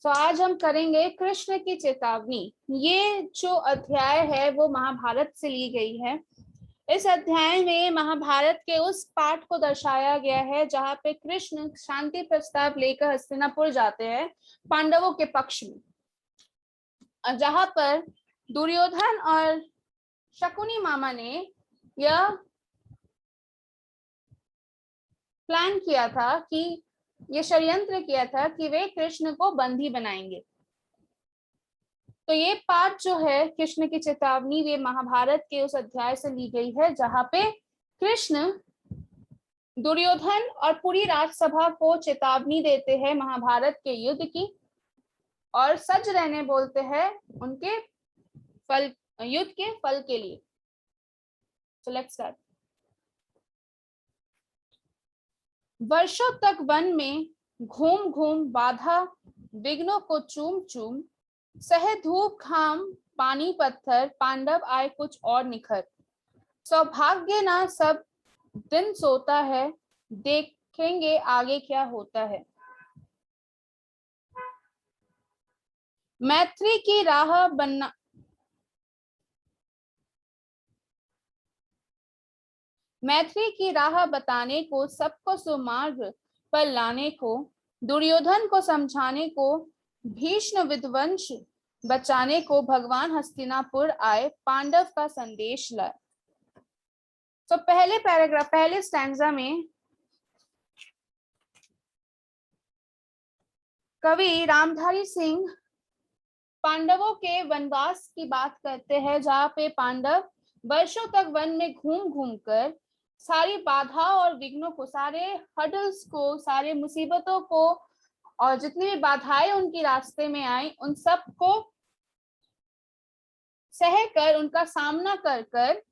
तो आज हम करेंगे कृष्ण की चेतावनी। ये जो अध्याय है वो महाभारत से ली गई है। इस अध्याय में महाभारत के उस पाठ को दर्शाया गया है जहाँ पे कृष्ण शांति प्रस्ताव लेकर हस्तिनापुर जाते हैं पांडवों के पक्ष में, जहाँ पर दुर्योधन और शकुनी मामा ने यह प्लान किया था कि ये षड्यंत्र किया था कि वे कृष्ण को बंदी बनाएंगे। तो ये पाठ जो है कृष्ण की चेतावनी, वे महाभारत के उस अध्याय से ली गई है जहाँ पे कृष्ण दुर्योधन और पूरी राजसभा को चेतावनी देते हैं महाभारत के युद्ध की, और सज रहने बोलते हैं उनके फल, युद्ध के फल के लिए। So let's start. वर्षों तक वन में घूम घूम बाधा विघ्नों को चूम चूम, सहे धूप घाम पानी पत्थर पांडव आए कुछ और निखर। सौभाग्य ना सब दिन सोता है, देखेंगे आगे क्या होता है। मैत्री की राह बनना, मैत्री की राह बताने को, सबको सुमार्ग पर लाने को, दुर्योधन को समझाने को, भीष्म विध्वंस बचाने को, भगवान हस्तिनापुर आए पांडव का संदेश लाए। तो पहले पैराग्राफ, पहले स्टैंजा में कवि रामधारी सिंह पांडवों के वनवास की बात करते हैं, जहाँ पे पांडव वर्षों तक वन में घूम घूम कर सारी बाधा और विघ्नों को, सारे हर्डल्स को, सारे मुसीबतों को और जितनी भी बाधाएं उनके रास्ते में आई उन सब को सह कर, उनका सामना कर कर,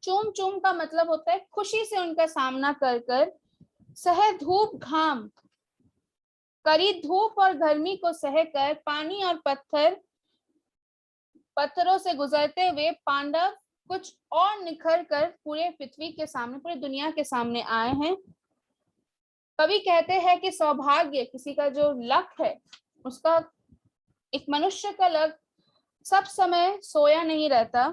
चूम चूम का मतलब होता है खुशी से उनका सामना कर कर, सह धूप घाम, करी धूप और गर्मी को सहकर, पानी और पत्थरों से गुजरते हुए पांडव कुछ और निखर कर पूरे पृथ्वी के सामने, पूरी दुनिया के सामने आए हैं। कवि कहते हैं कि सौभाग्य, किसी का जो लक है, उसका, एक मनुष्य का लक सब समय सोया नहीं रहता,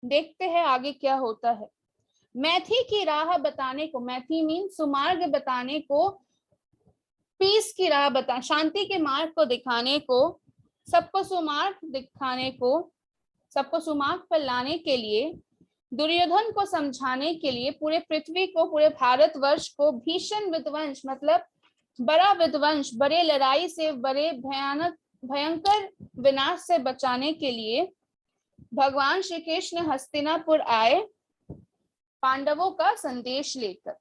देखते हैं आगे क्या होता है। मैथी की राह बताने को, मैथी मीन सुमार्ग बताने को, पीस की राह बता, शांति के मार्ग को दिखाने को, सबको सुमार्ग दिखाने को, सबको सुमार्ग पर लाने के लिए, दुर्योधन को समझाने के लिए, पूरे पृथ्वी को, पूरे भारतवर्ष को भीषण विध्वंस मतलब बड़ा विध्वंस, बड़े लड़ाई से, बड़े भयंकर विनाश से बचाने के लिए भगवान श्री कृष्ण हस्तिनापुर आए पांडवों का संदेश लेकर।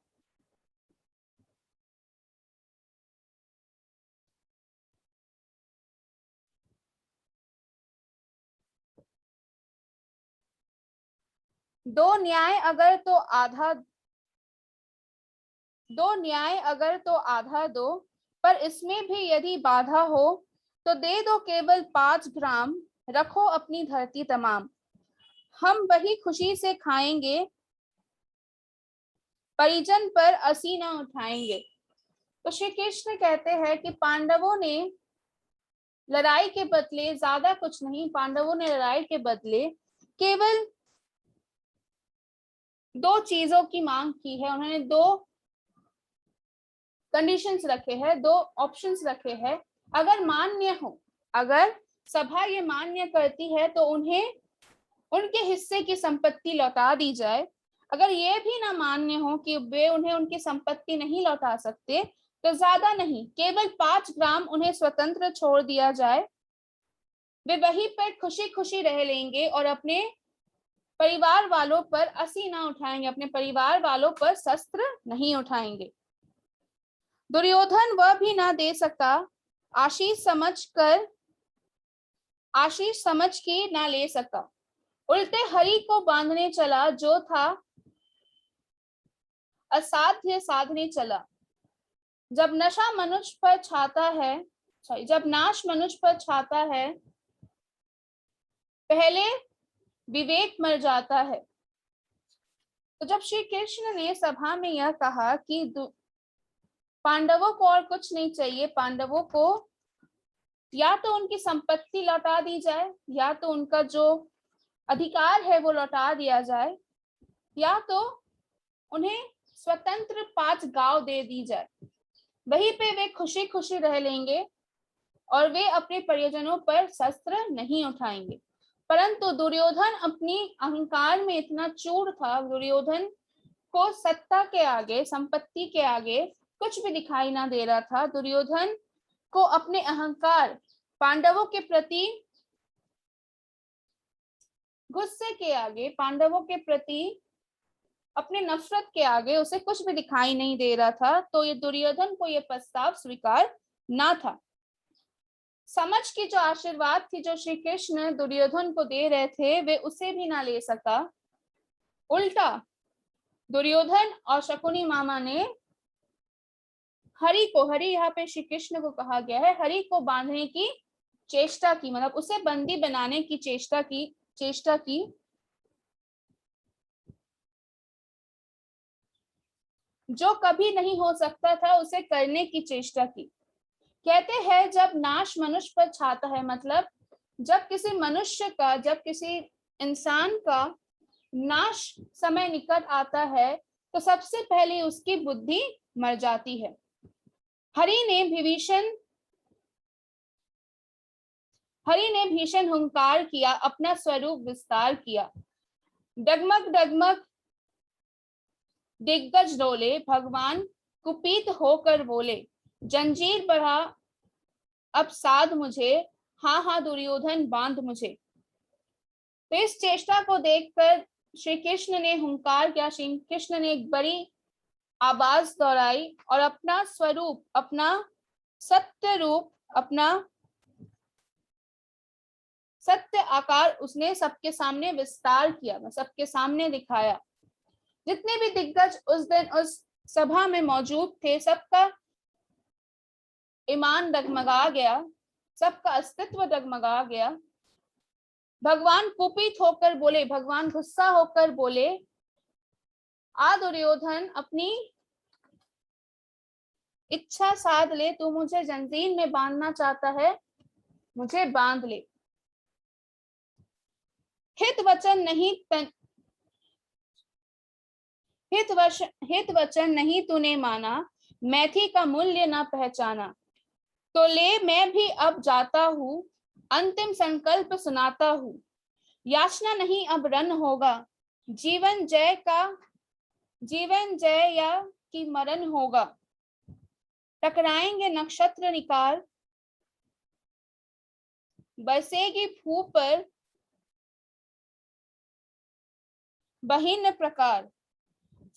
दो न्याय अगर तो आधा दो, पर इसमें भी यदि बाधा हो तो दे दो केवल 5 ग्राम, रखो अपनी धरती तमाम, हम वही खुशी से खाएंगे, परिजन पर असी न उठाएंगे। तो श्री कृष्ण कहते हैं कि पांडवों ने लड़ाई के बदले ज्यादा कुछ नहीं, पांडवों ने लड़ाई के बदले केवल 2 चीजों की मांग की है। उन्होंने 2 कंडीशंस रखे हैं, 2 ऑप्शंस रखे हैं। अगर मान्य हो, अगर सभा ये मान्य करती है तो उन्हें उनके हिस्से की संपत्ति लौटा दी जाए। अगर ये भी ना मान्य हो कि वे उन्हें उनकी संपत्ति नहीं लौटा सकते, तो ज्यादा नहीं, केवल 5 ग्राम उन्हें स्वतंत्र छोड़ दिया जाए। वे वहीं पर खुशी खुशी रह लेंगे और अपने परिवार वालों पर असी ना उठाएंगे, अपने परिवार वालों पर शस्त्र नहीं उठाएंगे। दुर्योधन वह भी ना दे सका, आशीष समझ के ना ले सका, उल्टे हरि को बांधने चला, जो था असाध्य साधने चला। जब नाश मनुष्य पर छाता है, पहले विवेक मर जाता है। तो जब श्री कृष्ण ने सभा में यह कहा कि पांडवों को और कुछ नहीं चाहिए, पांडवों को या तो उनकी संपत्ति लौटा दी जाए, या तो उनका जो अधिकार है वो लौटा दिया जाए, या तो उन्हें स्वतंत्र 5 गांव दे दी जाए। वहीं पे वे खुशी खुशी रह लेंगे और वे अपने परिजनों पर शस्त्र नहीं उठाएंगे। परंतु दुर्योधन अपनी अहंकार में इतना चूर था, दुर्योधन को सत्ता के आगे, संपत्ति के आगे कुछ भी दिखाई ना दे रहा था। दुर्योधन को अपने अहंकार, पांडवों के प्रति गुस्से के आगे, पांडवों के प्रति अपने नफरत के आगे उसे कुछ भी दिखाई नहीं दे रहा था। तो ये दुर्योधन को ये प्रस्ताव स्वीकार ना था। समझ की जो आशीर्वाद थी जो श्री कृष्ण दुर्योधन को दे रहे थे, वे उसे भी ना ले सका। उल्टा दुर्योधन और शकुनी मामा ने हरि को, हरि यहाँ पे श्री कृष्ण को कहा गया है, हरि को बांधने की चेष्टा की, मतलब उसे बंदी बनाने की चेष्टा की। जो कभी नहीं हो सकता था उसे करने की चेष्टा की। कहते हैं जब नाश मनुष्य पर छाता है, मतलब जब किसी मनुष्य का, जब किसी इंसान का नाश समय निकट आता है तो सबसे पहले उसकी बुद्धि मर जाती है। हरि ने भीषण हुंकार किया, अपना स्वरूप विस्तार किया। डगमग डगमग दिग्गज डोले, भगवान कुपित होकर बोले, जंजीर बढ़ा अब साध मुझे, हाँ हाँ दुर्योधन बांध मुझे। तो इस चेष्टा को देखकर श्री कृष्ण ने हुंकार किया, श्री कृष्ण ने एक बड़ी आवाज दोहराई और अपना स्वरूप, अपना सत्य रूप, अपना सत्य आकार उसने सबके सामने विस्तार किया, सबके सामने दिखाया। जितने भी दिग्गज उस दिन उस सभा में मौजूद थे, सबका ईमान डगमगा गया, सबका अस्तित्व डगमगा गया। भगवान कुपित होकर बोले, भगवान गुस्सा होकर बोले, आ दुर्योधन अपनी इच्छा साध ले, तू मुझे जंजीर में बांधना चाहता है, मुझे बांध ले। हित वचन नहीं तूने माना, मैथी का मूल्य ना पहचाना। तो ले मैं भी अब जाता हूँ, अंतिम संकल्प सुनाता हूँ। याचना नहीं अब रन होगा, जीवन जय या कि मरण होगा। टकराएंगे नक्षत्र निकार, बरसेगी भू पर बहिन प्रकार।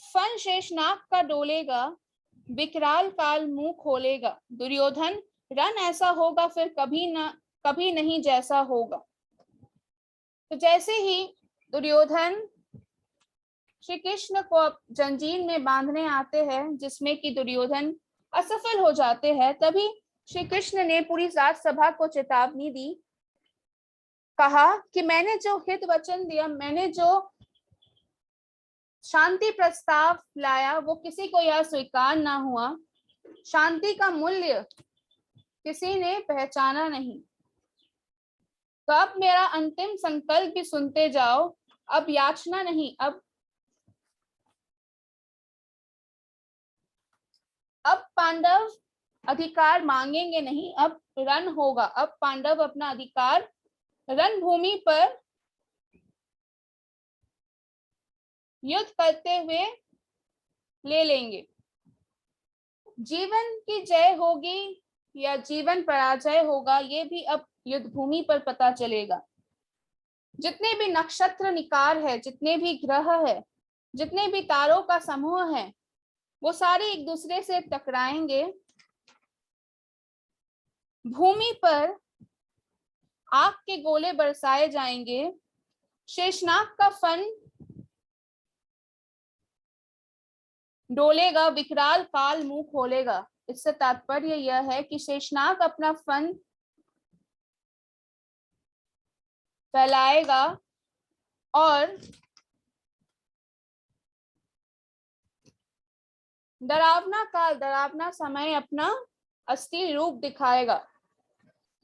फन शेषनाग का डोलेगा, विकराल काल मुंह खोलेगा। दुर्योधन रन ऐसा होगा फिर कभी नहीं जैसा होगा। तो जैसे ही दुर्योधन श्री कृष्ण को जंजीर में बांधने आते हैं, जिसमें कि दुर्योधन असफल हो जाते हैं, तभी श्री कृष्ण ने पूरी राजसभा को चेतावनी दी, कहा कि मैंने जो हित वचन दिया, मैंने जो शांति प्रस्ताव लाया, वो किसी को यह स्वीकार ना हुआ। शांति का मूल्य किसी ने पहचाना नहीं। तो अब मेरा अंतिम संकल्प भी सुनते जाओ, अब याचना नहीं, अब पांडव अधिकार मांगेंगे नहीं, अब रण होगा। अब पांडव अपना अधिकार रणभूमि पर युद्ध करते हुए ले लेंगे। जीवन की जय होगी या जीवन पराजय होगा, ये भी अब युद्ध भूमि पर पता चलेगा। जितने भी नक्षत्र निकार है, जितने भी ग्रह है, जितने भी तारों का समूह है, वो सारे एक दूसरे से टकराएंगे। भूमि पर आग के गोले बरसाए जाएंगे। शेषनाग का फन डोलेगा, विकराल काल मुंह खोलेगा। इससे तात्पर्य यह है कि शेषनाग अपना फन फैलाएगा और डरावना काल, डरावना समय अपना असली रूप दिखाएगा।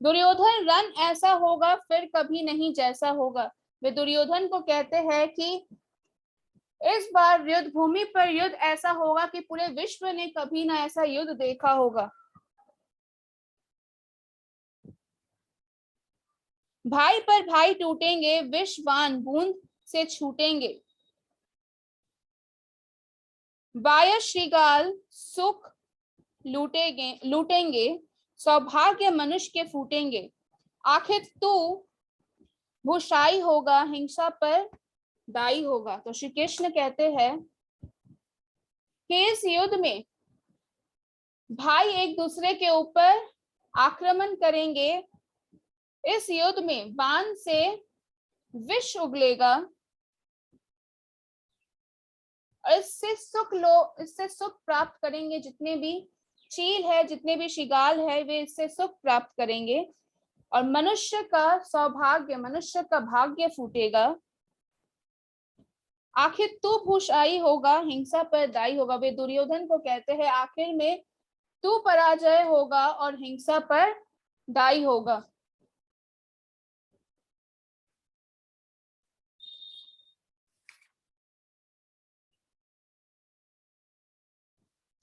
दुर्योधन रन ऐसा होगा फिर कभी नहीं जैसा होगा। वे दुर्योधन को कहते हैं कि इस बार युद्ध भूमि पर युद्ध ऐसा होगा कि पूरे विश्व ने कभी ना ऐसा युद्ध देखा होगा। भाई पर भाई टूटेंगे, विषवान बूंद से छूटेंगे। बाह्य श्रृगाल सुख लूटेंगे, सौभाग्य मनुष्य के फूटेंगे। आखिर तू भूषाई होगा, हिंसा पर दाई होगा। तो श्री कृष्ण कहते हैं कि इस युद्ध में भाई एक दूसरे के ऊपर आक्रमण करेंगे। इस युद्ध में बाण से विष उगलेगा और इससे सुख प्राप्त करेंगे। जितने भी चील है, जितने भी शिगाल है, वे इससे सुख प्राप्त करेंगे और मनुष्य का सौभाग्य, मनुष्य का भाग्य फूटेगा। आखिर तू भूषाई होगा, हिंसा पर दाई होगा। वे दुर्योधन को कहते हैं आखिर में तू पराजय होगा और हिंसा पर दाई होगा।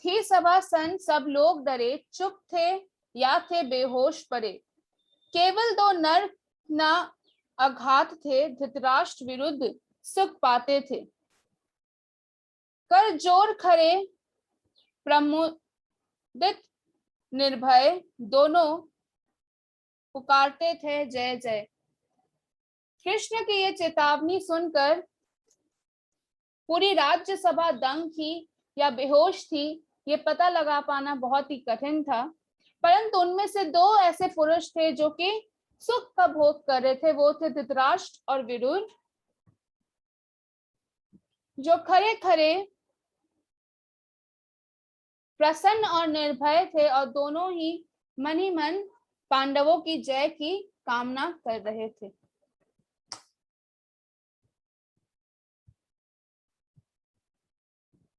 थी सभा सन, सब लोग डरे, चुप थे या थे बेहोश पड़े। केवल दो नर ना अघात थे, धृतराष्ट्र विरुद्ध सुख पाते थे। कर जोर खरे प्रमुदित निर्भय, दोनों पुकारते थे जय जय। कृष्ण की ये चेतावनी सुनकर पूरी राज्यसभा दंग थी या बेहोश थी, ये पता लगा पाना बहुत ही कठिन था। परंतु उनमें से दो ऐसे पुरुष थे जो कि सुख का भोग कर रहे थे। वो थे धृतराष्ट्र और विदुर, जो खरे खरे प्रसन्न और निर्भय थे और दोनों ही मन पांडवों की जय की कामना कर रहे थे।